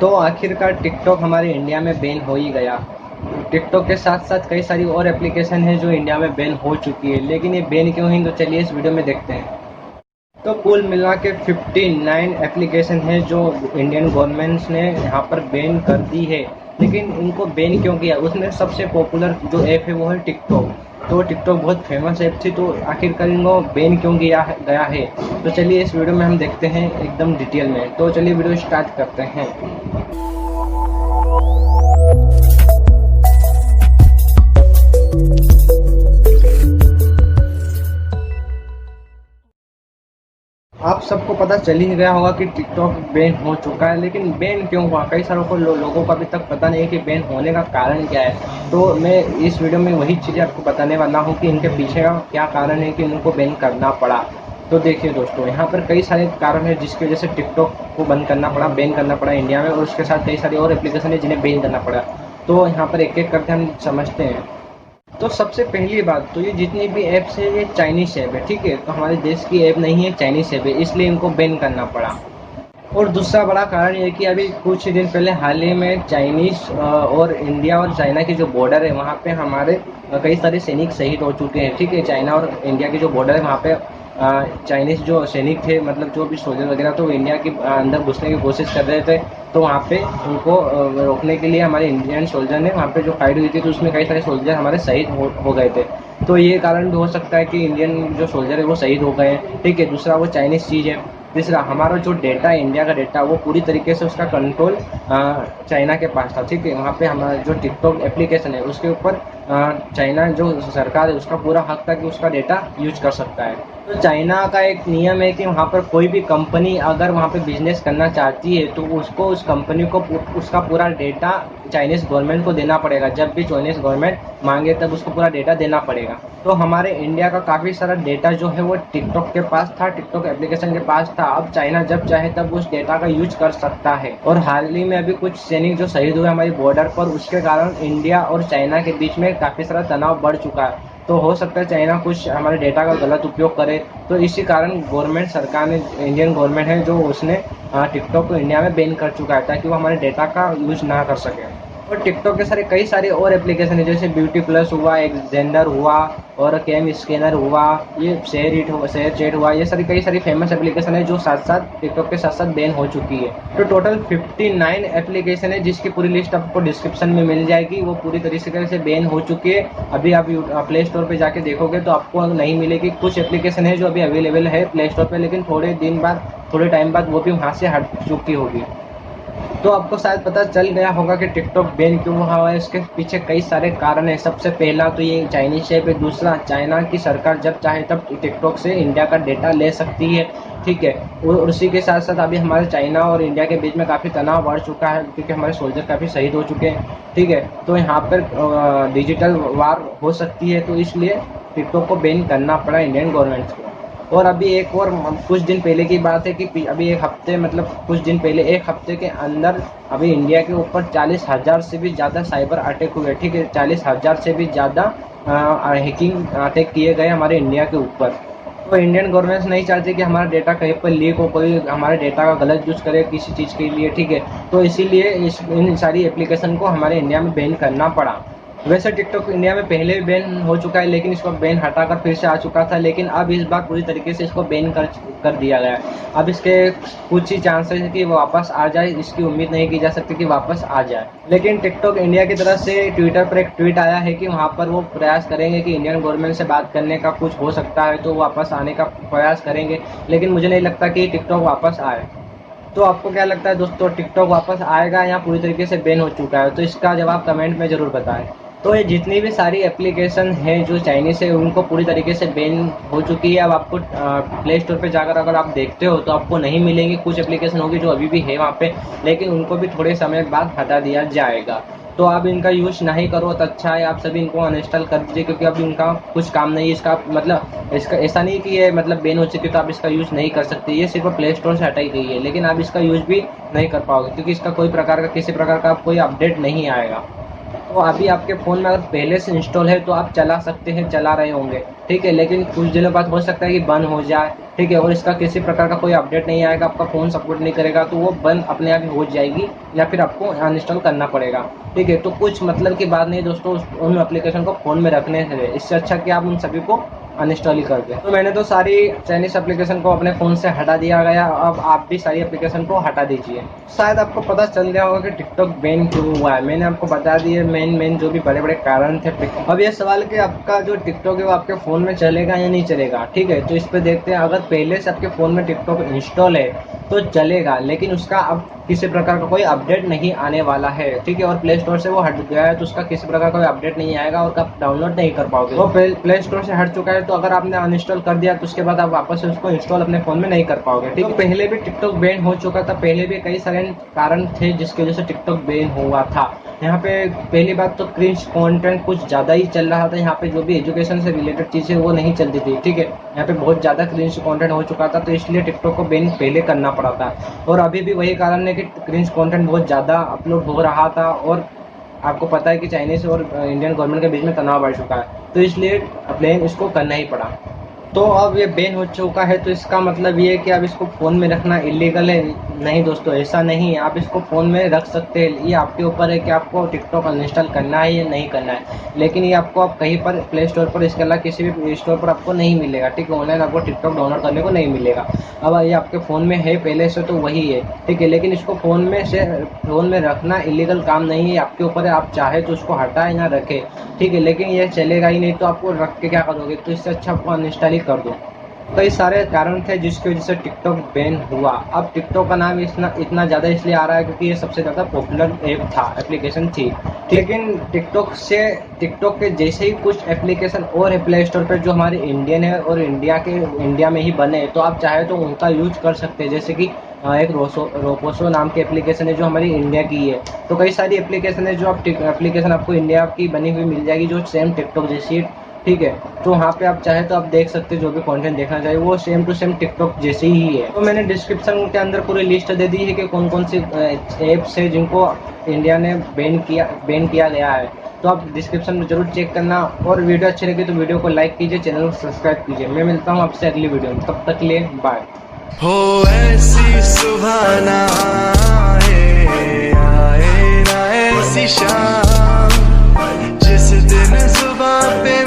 तो आखिरकार टिकटॉक हमारे इंडिया में बैन हो ही गया। टिकटॉक के साथ साथ कई सारी और एप्लीकेशन है जो इंडिया में बैन हो चुकी है, लेकिन ये बैन क्यों हुई तो चलिए इस वीडियो में देखते हैं। तो कुल मिला के 59 एप्लीकेशन है जो इंडियन गवर्नमेंट ने यहाँ पर बैन कर दी है। लेकिन इनको बैन क्यों किया, उसमें सबसे पॉपुलर जो ऐप है वो है टिकटॉक। तो टिकटॉक बहुत फेमस ऐप थी, तो आखिरकार इनको बैन क्यों गया है। तो चलिए इस वीडियो में हम देखते हैं एकदम डिटेल में। तो चलिए वीडियो स्टार्ट करते हैं। आप सबको पता चल ही गया होगा कि टिकटॉक बैन हो चुका है, लेकिन बैन क्यों हुआ कई सारों को लोगों को अभी तक पता नहीं है कि बैन होने का कारण क्या है। तो मैं इस वीडियो में वही चीज़ें आपको बताने वाला हूँ कि इनके पीछे का क्या कारण है कि उनको बैन करना पड़ा। तो देखिए दोस्तों, यहाँ पर कई सारे कारण हैं जिसकी वजह से टिकटॉक को बंद करना पड़ा, बैन करना पड़ा इंडिया में, और उसके साथ कई सारी और एप्लीकेशन है जिन्हें बैन करना पड़ा। तो यहाँ पर एक एक करके हम समझते हैं। तो सबसे पहली बात तो ये जितनी भी ऐप्स है ये चाइनीज ऐप है, ठीक है। तो हमारे देश की ऐप नहीं है, चाइनीज ऐप है, इसलिए इनको बैन करना पड़ा। और दूसरा बड़ा कारण ये कि अभी कुछ दिन पहले हाल ही में चाइनीज और इंडिया और चाइना की जो बॉर्डर है वहाँ पे हमारे कई सारे सैनिक शहीद हो चुके हैं, ठीक है। चाइना और इंडिया की जो बॉर्डर है वहाँ पे चाइनीज जो सैनिक थे, मतलब जो भी सोल्जर वगैरह, तो इंडिया के अंदर घुसने की कोशिश कर रहे थे। तो वहाँ पे उनको रोकने के लिए हमारे इंडियन सोल्जर ने वहाँ पे जो फाइट हुई थी, तो उसमें कई सारे सोल्जर हमारे शहीद हो गए थे। तो ये कारण भी हो सकता है कि इंडियन जो सोल्जर है वो शहीद हो गए हैं, ठीक है। दूसरा वो चाइनीज चीज़ है। तीसरा हमारा जो डेटा है, इंडिया का डेटा, वो पूरी तरीके से उसका कंट्रोल चाइना के पास था, ठीक है। वहाँ पे हमारा जो टिकटॉक एप्लीकेशन है उसके ऊपर चाइना जो सरकार है उसका पूरा हक था कि उसका डेटा यूज कर सकता है। तो चाइना का एक नियम है कि वहाँ पर कोई भी कंपनी अगर वहाँ पे बिजनेस करना चाहती है तो उसको उस कंपनी को उसका पूरा डेटा चाइनीज गवर्नमेंट को देना पड़ेगा। जब भी चाइनीज गवर्नमेंट मांगे तब उसको पूरा डेटा देना पड़ेगा। तो हमारे इंडिया का काफ़ी सारा डेटा जो है वो टिकटॉक के पास था, टिकटॉक एप्लीकेशन के पास था। अब चाइना जब चाहे तब उस डेटा का यूज कर सकता है। और हाल ही में अभी कुछ सैनिक जो शहीद हुए हमारी बॉर्डर पर, उसके कारण इंडिया और चाइना के बीच में काफ़ी सारा तनाव बढ़ चुका है। तो हो सकता है चाइना कुछ हमारे डेटा का गलत उपयोग करे। तो इसी कारण गवर्नमेंट सरकार ने, इंडियन गवर्नमेंट है जो, उसने टिकटॉक को इंडिया में बैन कर चुका है ताकि वो हमारे डेटा का यूज ना कर सके। और टिकटॉक के सारे कई सारे और एप्लीकेशन है, जैसे ब्यूटी प्लस हुआ, एक्जेंडर हुआ, और कैम स्कैनर हुआ, ये शेयर चैट हुआ। ये सारी कई सारी फेमस एप्लीकेशन है जो साथ साथ टिकटॉक के साथ साथ बैन हो चुकी है। तो टोटल 59 एप्लीकेशन है जिसकी पूरी लिस्ट आपको डिस्क्रिप्शन में मिल जाएगी। वो पूरी तरीके से बैन हो चुकी है। अभी आप प्ले स्टोर पे जाके देखोगे तो आपको नहीं मिलेगी। कुछ एप्लीकेशन है जो अभी अवेलेबल है प्ले स्टोर पे, लेकिन थोड़े टाइम बाद वो भी वहाँ से हट चुकी होगी। तो आपको शायद पता चल गया होगा कि टिकटॉक बैन क्यों हुआ है। इसके पीछे कई सारे कारण हैं। सबसे पहला तो ये चाइनीज ऐप है। दूसरा, चाइना की सरकार जब चाहे तब टिकटॉक से इंडिया का डेटा ले सकती है, ठीक है। और उसी के साथ साथ अभी हमारे चाइना और इंडिया के बीच में काफ़ी तनाव बढ़ चुका है क्योंकि हमारे सोल्जर काफ़ी शहीद हो चुके हैं, ठीक है। तो यहाँ पर डिजिटल वार हो सकती है, तो इसलिए टिकटॉक को बैन करना पड़ा इंडियन गवर्नमेंट को। और अभी एक और कुछ दिन पहले की बात है कि अभी एक हफ्ते, मतलब कुछ दिन पहले, एक हफ्ते के अंदर अभी इंडिया के ऊपर 40,000 से भी ज़्यादा साइबर अटैक हुए, ठीक है। 40,000 से भी ज़्यादा हैकिंग अटैक किए गए हमारे इंडिया के ऊपर। तो इंडियन गवर्नमेंट नहीं चाहती कि हमारा डेटा कहीं पर लीक हो, कोई हमारे डेटा का गलत यूज़ करे किसी चीज़ के लिए, ठीक है। तो इसीलिए इन सारी एप्लीकेशन को हमारे इंडिया में बैन करना पड़ा। वैसे टिकटॉक इंडिया में पहले भी बैन हो चुका है, लेकिन इसको बैन हटाकर फिर से आ चुका था, लेकिन अब इस बार पूरी तरीके से इसको बैन कर दिया गया है। अब इसके कुछ ही चांसेस है कि वो वापस आ जाए। इसकी उम्मीद नहीं की जा सकती कि वापस आ जाए। लेकिन टिकटॉक इंडिया की तरफ से ट्विटर पर एक ट्वीट आया है कि वहाँ पर वो प्रयास करेंगे कि इंडियन गवर्नमेंट से बात करने का कुछ हो सकता है तो वापस आने का प्रयास करेंगे। लेकिन मुझे नहीं लगता कि टिकटॉक वापस आए। तो आपको क्या लगता है दोस्तों, टिकटॉक वापस आएगा या पूरी तरीके से बैन हो चुका है? तो इसका जवाब कमेंट में ज़रूर बताएं। तो ये जितनी भी सारी एप्लीकेशन हैं जो चाइनीज़ है उनको पूरी तरीके से बैन हो चुकी है। अब आपको प्ले स्टोर पे जाकर अगर आप देखते हो तो आपको नहीं मिलेंगी। कुछ एप्लीकेशन होगी जो अभी भी है वहाँ पे, लेकिन उनको भी थोड़े समय बाद हटा दिया जाएगा। तो आप इनका यूज़ नहीं करो तो अच्छा है, आप सभी इनको अनइंस्टॉल कर दीजिए, क्योंकि अब इनका कुछ काम नहीं है। इसका मतलब इसका ऐसा नहीं कि ये मतलब बैन हो चुकी तो आप इसका यूज़ नहीं कर सकते। ये सिर्फ प्ले स्टोर से हटाई गई है, लेकिन आप इसका यूज़ भी नहीं कर पाओगे क्योंकि इसका कोई प्रकार का, किसी प्रकार का कोई अपडेट नहीं आएगा। तो अभी आपके फ़ोन में अगर पहले से इंस्टॉल है तो आप चला सकते हैं, चला रहे होंगे, ठीक है। लेकिन कुछ दिनों बाद हो सकता है कि बंद हो जाए, ठीक है, और इसका किसी प्रकार का कोई अपडेट नहीं आएगा, आपका फ़ोन सपोर्ट नहीं करेगा, तो वो बंद अपने आप ही हो जाएगी या फिर आपको अनइंस्टॉल करना पड़ेगा, ठीक है। तो कुछ मतलब की बात नहीं दोस्तों उन एप्लीकेशन को फ़ोन में रखने से, इससे अच्छा कि आप उन सभी को अनइंस्टॉल ही कर दें। तो मैंने तो सारी चाइनीज़ एप्लीकेशन को अपने फ़ोन से हटा दिया गया, अब आप भी सारी एप्लीकेशन को हटा दीजिए। शायद आपको पता चल गया होगा कि टिकटॉक बैन क्यों हुआ है। मैंने आपको बता दिए मेन जो भी बड़े-बड़े कारण थे। अब ये सवाल है कि आपका जो टिकटॉक है वो आपके फ़ोन में चलेगा या नहीं चलेगा, ठीक है। तो इस पे देखते हैं, अगर पहले से आपके फ़ोन में टिकटॉक इंस्टॉल है तो चलेगा, लेकिन उसका अब किसी प्रकार का कोई अपडेट नहीं आने वाला है, ठीक है। और प्ले स्टोर से वो हट गया है तो उसका किसी प्रकार का कोई अपडेट नहीं आएगा और आप डाउनलोड नहीं कर पाओगे। वो प्ले स्टोर से हट चुका है, तो अगर आपने अनइंस्टॉल कर दिया तो उसके बाद आप वापस से उसको इंस्टॉल अपने फ़ोन में नहीं कर पाओगे, ठीक है। तो पहले भी टिकटॉक बैन हो चुका था, पहले भी कई सारे कारण थे जिसकी वजह से टिकटॉक बैन हुआ था। यहाँ पे पहली बात तो क्रिंज कंटेंट कुछ ज़्यादा ही चल रहा था, यहाँ पे जो भी एजुकेशन से रिलेटेड चीज़ें वो नहीं चलती थी, ठीक है। यहाँ पे बहुत ज़्यादा क्रिंज कंटेंट हो चुका था, तो इसलिए टिकटॉक को बैन पहले करना पड़ा था। और अभी भी वही कारण है कि क्रिंज कंटेंट बहुत ज़्यादा अपलोड हो रहा था, और आपको पता है कि चाइनीज़ और इंडियन गवर्नमेंट के बीच में तनाव बढ़ चुका है, तो इसलिए बैन इसको करना ही पड़ा। तो अब ये बैन हो चुका है तो इसका मतलब ये है कि अब इसको फ़ोन में रखना इलीगल है? नहीं दोस्तों, ऐसा नहीं है। आप इसको फ़ोन में रख सकते हैं, ये आपके ऊपर है कि आपको टिकटॉक अनइंस्टॉल करना है या नहीं करना है। लेकिन ये आपको अब कहीं पर प्ले स्टोर पर, इसके अलावा किसी भी स्टोर पर आपको नहीं मिलेगा, ठीक है। ऑनलाइन आपको टिकटॉक डाउनलोड करने को नहीं मिलेगा। अब ये आपके फ़ोन में है पहले से तो वही है, ठीक है। लेकिन इसको फ़ोन में रखना इलीगल काम नहीं है, आपके ऊपर है। आप चाहे तो उसको हटाए ना रखें, ठीक है। लेकिन ये चलेगा ही नहीं तो आपको रख के क्या करोगे? तो इससे अच्छा आपको अनइंस्टॉल ही कर दो। कई सारे कारण थे जिसकी वजह से टिकटॉक बैन हुआ। अब टिकटॉक का नाम इतना ज़्यादा इसलिए आ रहा है क्योंकि ये सबसे ज़्यादा पॉपुलर एप्लीकेशन थी। लेकिन टिकटॉक के जैसे ही कुछ एप्लीकेशन और है प्ले स्टोर पर जो हमारे इंडियन है और इंडिया में ही बने, तो आप चाहे तो उनका यूज कर सकते हैं। जैसे कि एक रोपोसो नाम की एप्लीकेशन है जो हमारी इंडिया की है। तो कई सारी एप्लीकेशन है जो एप्लीकेशन आपको इंडिया की बनी हुई मिल जाएगी जो सेम टिकटॉक जैसी, ठीक है। तो वहाँ पे आप चाहे तो आप देख सकते हैं, जो भी कंटेंट देखना चाहिए वो सेम टू सेम टिकटॉक जैसे ही है। तो मैंने डिस्क्रिप्शन के अंदर पूरी लिस्ट दे दी है कि कौन कौन सी ऐप्स है जिनको इंडिया ने बैन किया गया है। तो आप डिस्क्रिप्शन में जरूर चेक करना, और वीडियो अच्छी लगी तो वीडियो को लाइक कीजिए, चैनल को सब्सक्राइब कीजिए। मैं मिलता हूँ आपसे अगली वीडियो में, तब तक के लिए बाय। हो ऐसी सुबह ना आए ना ऐसी शाम जिस दिन सुबह पे